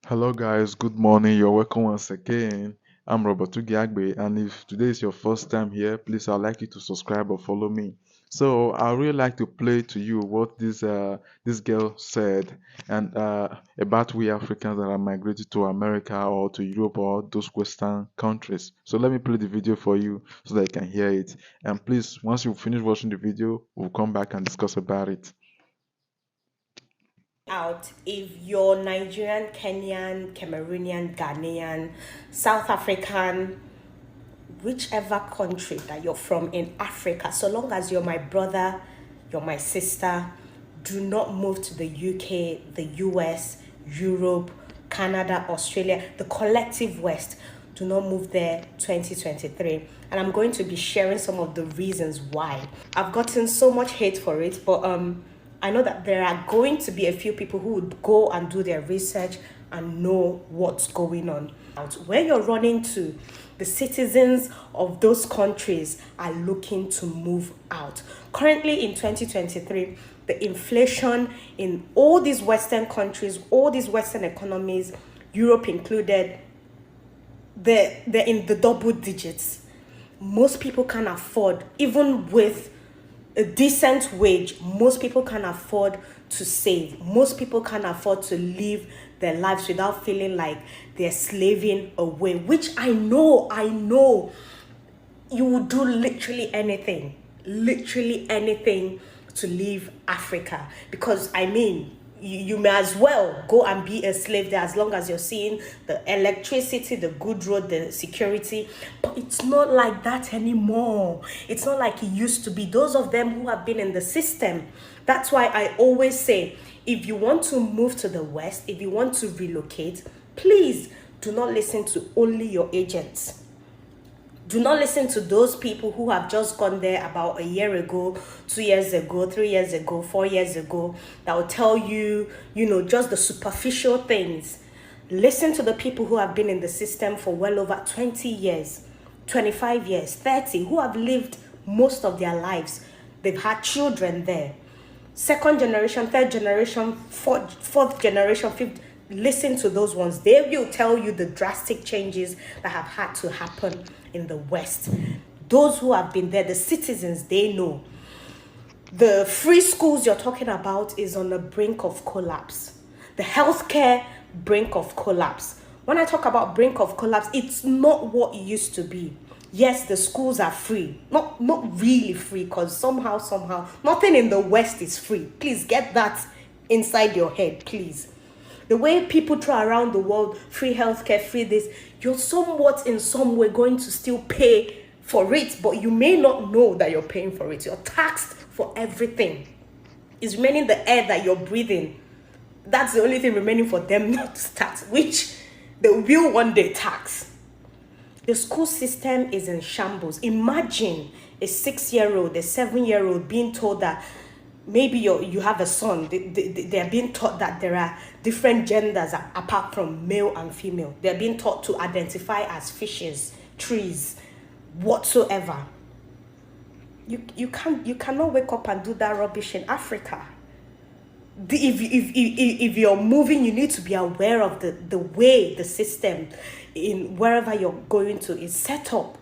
Hello guys, good morning. You're welcome once again. I'm Robert Tugiagbe, and if today is your first time here, please I'd like you to subscribe or follow me. So I really like to play to you what this girl said and about we Africans that are migrated to America or to Europe or those Western countries. So let me play the video for you so that you can hear it. And please, once you finish watching the video, we'll come back and discuss about it. Out if you're Nigerian, Kenyan, Cameroonian, Ghanaian, South African, whichever country that you're from in Africa, so long as you're my brother, you're my sister, do not move to the UK, the US, Europe, Canada, Australia, the collective West. Do not move there 2023. And I'm going to be sharing some of the reasons why. I've gotten so much hate for it, but I know that there are going to be a few people who would go and do their research and know what's going on. Where you're running to, the citizens of those countries are looking to move out. Currently in 2023, the inflation in all these Western countries, all these Western economies, Europe included, they're in the double digits. Most people can afford, even with a decent wage, most people can afford to save. Most people can afford to live their lives without feeling like they're slaving away, which I know you would do literally anything to leave Africa. Because I mean, you may as well go and be a slave there as long as you're seeing the electricity, the good road, the security. But it's not like that anymore. It's not like it used to be. Those of them who have been in the system, that's why I always say, if you want to move to the West, if you want to relocate, please do not listen to only your agents. Do not listen to those people who have just gone there about a year ago, 2 years ago, 3 years ago, 4 years ago, that will tell you, just the superficial things. Listen to the people who have been in the system for well over 20 years, 25 years, 30, who have lived most of their lives. They've had children there. Second generation, third generation, fourth generation, fifth. Listen to those ones. They will tell you the drastic changes that have had to happen in the West. Those who have been there, the citizens, they know. The free schools you're talking about is on the brink of collapse. The healthcare brink of collapse. When I talk about brink of collapse, it's not what it used to be. Yes, the schools are free. Not really free, because somehow, nothing in the West is free. Please get that inside your head, please. The way people throw around the world, free healthcare, free this, you're somewhat in some way going to still pay for it, but you may not know that you're paying for it. You're taxed for everything. It's remaining the air that you're breathing. That's the only thing remaining for them not to tax, which they will one day tax. The school system is in shambles. Imagine a 6-year-old, a 7-year-old being told that maybe you have a son. They are being taught that there are different genders apart from male and female. They're being taught to identify as fishes, trees, whatsoever. You cannot wake up and do that rubbish in Africa. If you're moving, you need to be aware of the way the system in wherever you're going to is set up.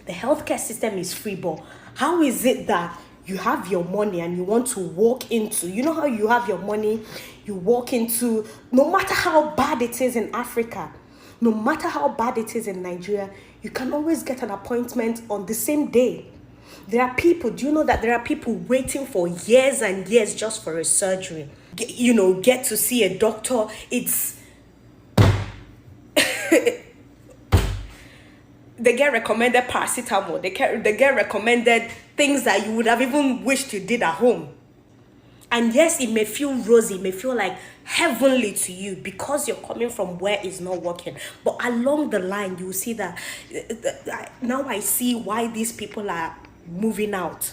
The healthcare system is free, but how is it that you have your money and you want to walk into, how you have your money, you walk into, no matter how bad it is in Africa, no matter how bad it is in Nigeria, you can always get an appointment on the same day. There are people, do you know that there are people waiting for years and years just for a surgery? Get to see a doctor. It's they get recommended paracetamol. They get recommended things that you would have even wished you did at home. And yes, it may feel rosy, it may feel like heavenly to you because you're coming from where it's not working. But along the line, you will see that now I see why these people are moving out.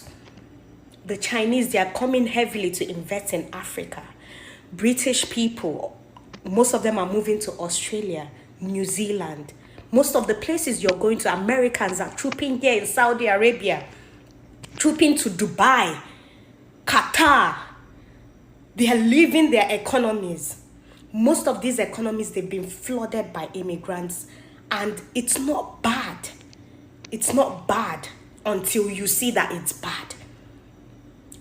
The Chinese, they are coming heavily to invest in Africa. British people, most of them are moving to Australia, New Zealand. Most of the places you're going to, Americans are trooping here in Saudi Arabia, trooping to Dubai, Qatar. They are leaving their economies. Most of these economies, they've been flooded by immigrants, and it's not bad. It's not bad until you see that it's bad.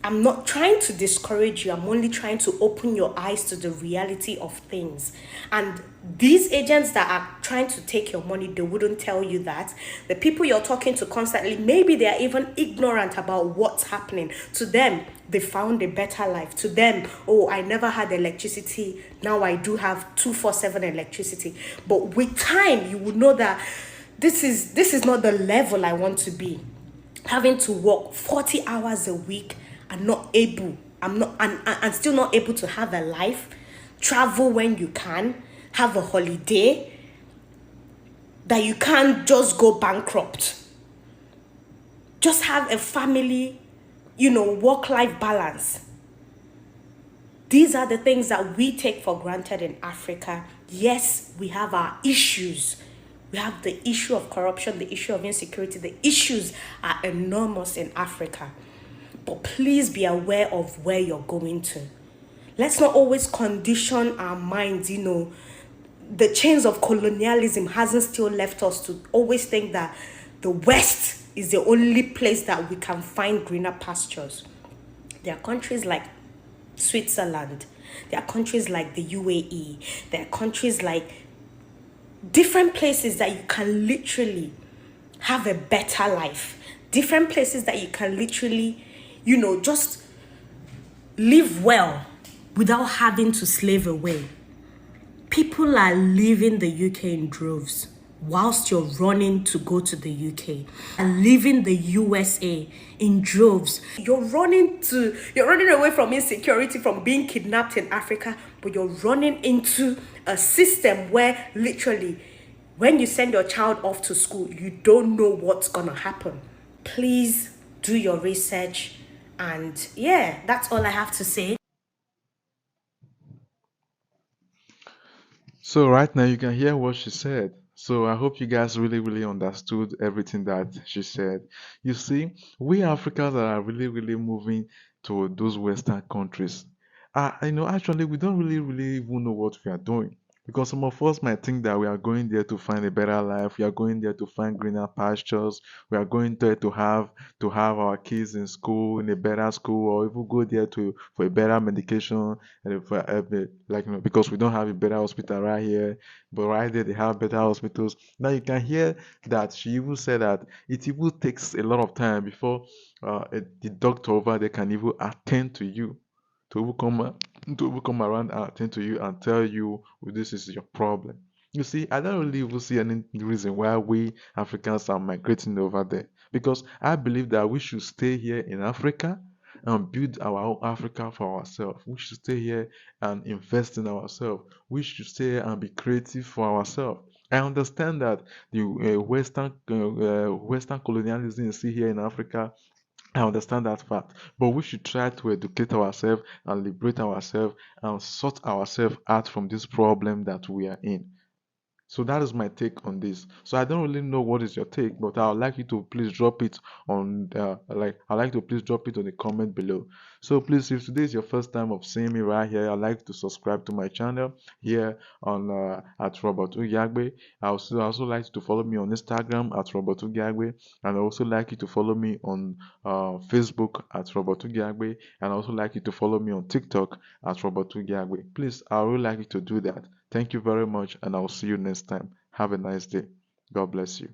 I'm not trying to discourage you. I'm only trying to open your eyes to the reality of things. And these agents that are trying to take your money, they wouldn't tell you that. The people you're talking to constantly, maybe they are even ignorant about what's happening. To them, they found a better life. To them, oh, I never had electricity. Now I do have 247 electricity. But with time, you would know that this is not the level I want to be. Having to work 40 hours a week and not able, I'm still not able to have a life, travel when you can, have a holiday, that you can't just go bankrupt. Just have a family, work-life balance. These are the things that we take for granted in Africa. Yes, we have our issues. We have the issue of corruption, the issue of insecurity. The issues are enormous in Africa. But please be aware of where you're going to. Let's not always condition our minds, the chains of colonialism hasn't still left us to always think that the West is the only place that we can find greener pastures. There are countries like Switzerland. There are countries like the UAE. There are countries like different places that you can literally have a better life. Different places that you can literally, just live well without having to slave away. People are leaving the UK in droves whilst you're running to go to the UK, and leaving the USA in droves. You're running away from insecurity, from being kidnapped in Africa, but you're running into a system where literally when you send your child off to school, you don't know what's gonna happen. Please do your research, and yeah, that's all I have to say. So right now you can hear what she said. So I hope you guys really, really understood everything that she said. You see, we Africans are really, really moving to those Western countries. Actually, we don't really, really even know what we are doing. Because some of us might think that we are going there to find a better life, we are going there to find greener pastures, we are going there to have our kids in school, in a better school, or even go there to for a better medication, and if, because we don't have a better hospital right here, but right there they have better hospitals. Now you can hear that she even said that it even takes a lot of time before the doctor over there can even attend to you, to even come around and attend to you and tell you, "Oh, this is your problem." You see, I don't really even see any reason why we Africans are migrating over there, because I believe that we should stay here in Africa and build our own Africa for ourselves. We should stay here and invest in ourselves. We should stay here and be creative for ourselves. I understand that the Western colonialism is still here in Africa. I understand that fact, but we should try to educate ourselves and liberate ourselves and sort ourselves out from this problem that we are in. So that is my take on this. So I don't really know what is your take, but I would like you to please drop it on I'd like to please drop it on the comment below. So please, if today is your first time of seeing me right here, I'd like to subscribe to my channel here on at Robert Ugyagbe. I also like you to follow me on Instagram at Robert Ugyagbe, and I also like you to follow me on Facebook at Robert Ugyagbe, and I also like you to follow me on TikTok at Robert Ugyagbe. Please, I would really like you to do that. Thank you very much, and I'll see you next time. Have a nice day. God bless you.